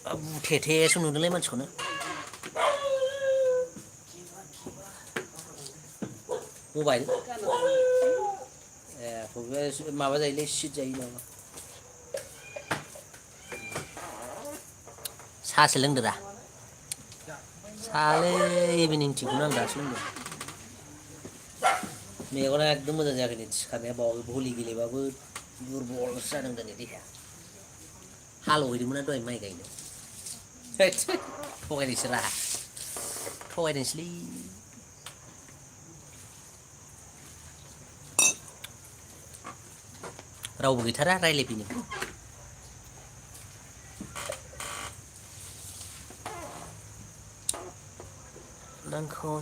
थे नुदोंलै मानसिखौनो मबाइल ए माबा जायोलै सिट जायो नामा साहासो लोंदों दा साहालै इभिनिं टिखौनो आं दासो लोंदों मेगना एकदम मोजां जायाखै नै सिखारनाया बावै भलि गेलेबाबो दुरबलसो जादों दिनै देहाया हालेवहैदोंमोन दहाय माइ गायनो थगायदोंसो रा थगायदोंसोलै रावबो गैथारा रायज्लायफैनो नोंखौ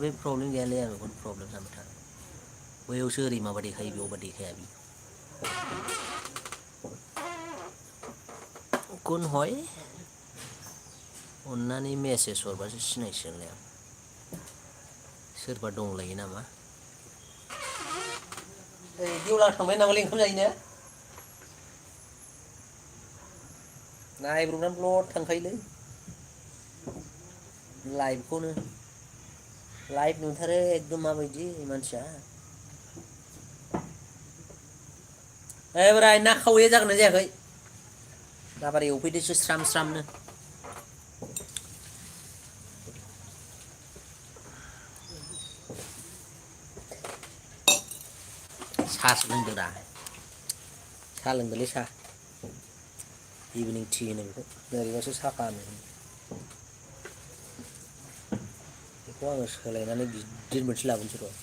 बे प्रब्लेम गैयालै आं बेखौनो प्रब्लेम जाबाय थादों बैयावसो ओरै माबा देखायो बेयावबा देखाया बि कुन हय अननानै मेसेज हरबासो सिनायसिगोनलै आं सोरबा दंलायो नामा गेवलां थांबाय नामालै ओंखाम जाहैनो नायब्रबनानै ब्लद थांखायोलै लाइभखौनो लाइभ नुथारो एकदम माबायदि मानसिया ओइ बोराय ना खावैया जागोन ना जायाखै गाबार एवफैदोसो स्राम स्रामनो साहासो लोंदोंरा साहा लोंदोंलै साहा इभिनिं टि होनो बेखौ ओरैबासो साफा होनो बेखौ आङो सोलायनानै गिदिर मोनसे लाबोनोसै र'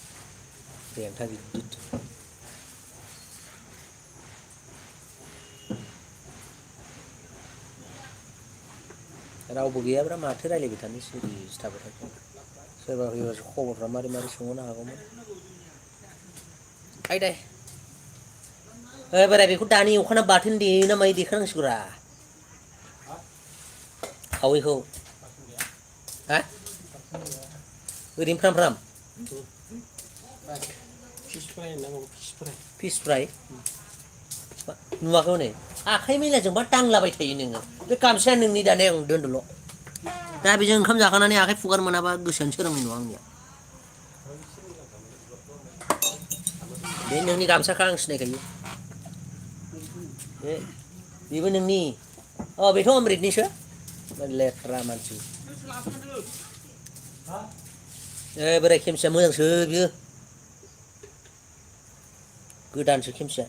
देन्था गिदिर रावबो गैयाब्रा माथो रायज्लायबाय थानो सिरिसो थाबाय थायो सोरबा फैबासो खबरफ्रा मारै मारै सोंहरनो हागौमोन आयदाय बोराय बेखौ दानि एवखाना बाथोन देयो ना मायो देखानांसिगौरा खावैखौ हा ओरैनो फ्राम फ्राम फिस फ्राय नुवाखै हनै आखाइ मैलाजोंबा दांलाबाय थायो नोङो बे गामसाया नोंनि दाने आं दोनदोल' दा बेजों ओंखाम जाखांनानै आखाइ फुगार मोनाबा गोसोआनो सोरांनाय नङा आंनिया बे नोंनि गामसाखा आं सिनायखायो बेबो नोंनि बेथ' अमृतनिसो लेथ्रा मानसि बोराय खेमसेया मोजांसो बियो गोदानसो खेमसेया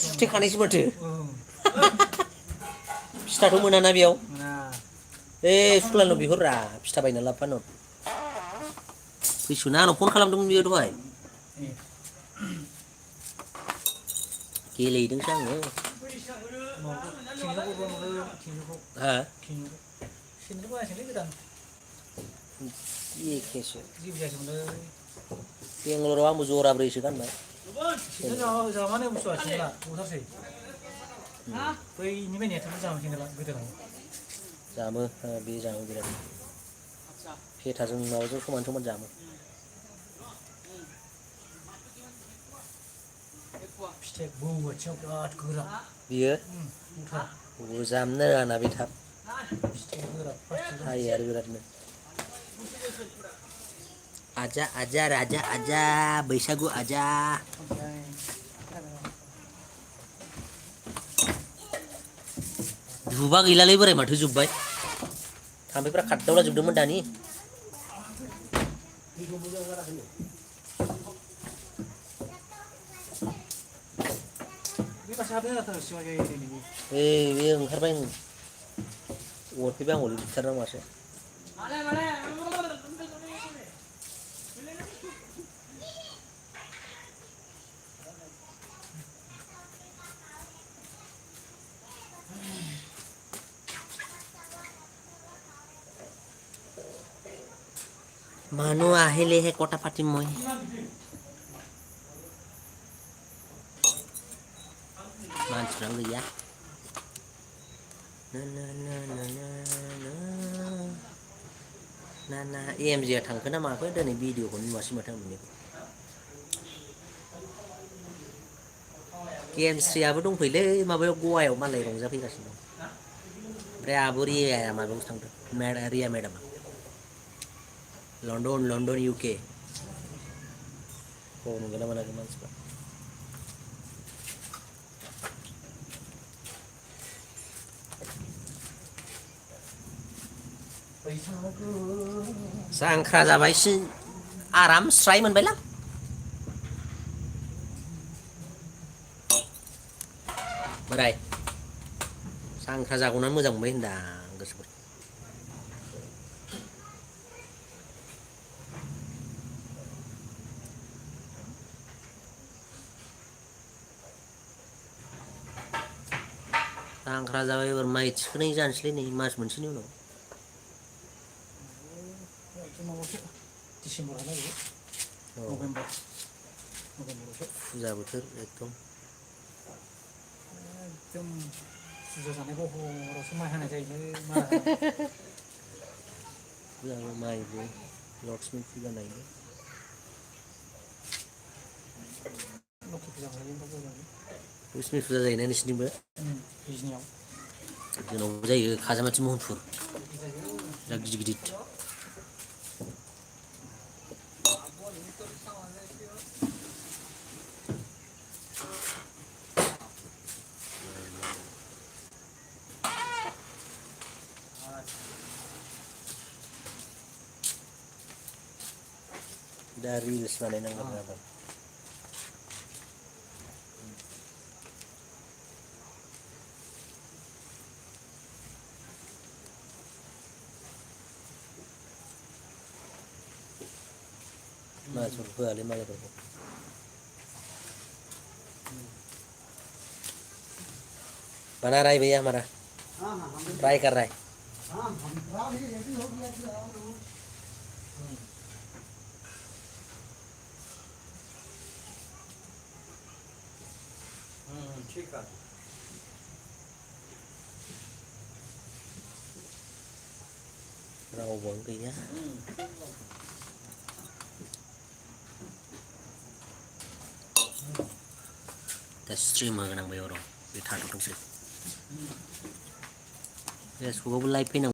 सुथेखानायसो माथो फिथाथ' मोनाना बेयाव सुक्लानाव बिहररा फिथा बायना लाबोफानो फैसुना आंनाव फन खालामदोंमोन बियो दहाय गेलेहैदोंसो आङो एखेसो बेंगालराव आंबो जराब्रैसो गानबाय जामो बे जामो बिराद पेटाजों माबाजों समान समान जामो बियो जामनो रोङाना बे थाब हायो आरो बिरादनो आजा आजा राजा आजा बैसागु आजा धुबा गैलालै बोराय माथो जोब्बाय थाम्फैफ्रा खारदावला जोबदोंमोन दानि बे ओंखारबाय अरफैबाय आंखौ बुथारदों मासे মানুহ আহিলেহে কথা পাতিম মই मानसिफ्रानो गैया ना एमजिआ थांखो ना माखो दिनै भिडिअखौनो नुवासै माथो आं मोननिखौ गेमस्रियाबो दंफैलै माबायाव गवायाव मालाय रंजाफैगासिनो दं ओमफ्राय आब' रियाया माबायावसो थांदों रिया मेदामा लण्डन इउके खबर मोनगोना मोनाखै मानसिफ्रा जांख्रा जाबायसो आराम स्राय मोनबायलां बोराय जांख्रा जागौना मोजां मोनबाय होनदां गोसोफोरखौ जांख्रा जाबाय एबार माइ थिखोनाय जानोसैलै नै मास मोनसेनि उनाव डिसेम्बरालागै नभेम्बर फुजा बोथोर एकदम फुजा जानायखौ हरावसो माइ हानाय जायोलै मारा फुजाबो माइबो लक्ष्मि फुजा नायनो लक्ष्मि फुजा लक्ष्मि फुजा जायोना नोंसिनिथिंबो बिजनियाव जोंनावबो जायो खाजामाथि महनपुर जा गिदिर गिदिर दा रिल्स बानायनांगौ जाबाय मानसिफोर होआलै मालायफोरखौ बना रहा है भैया हमारा ट्राई कर रहा है ठीक है रावबो गैया दा स्ट्रिम होगोन आं बेयाव र' बे थाथ'थोंसै फेसबुकआवबो लाइभ फैनांगौ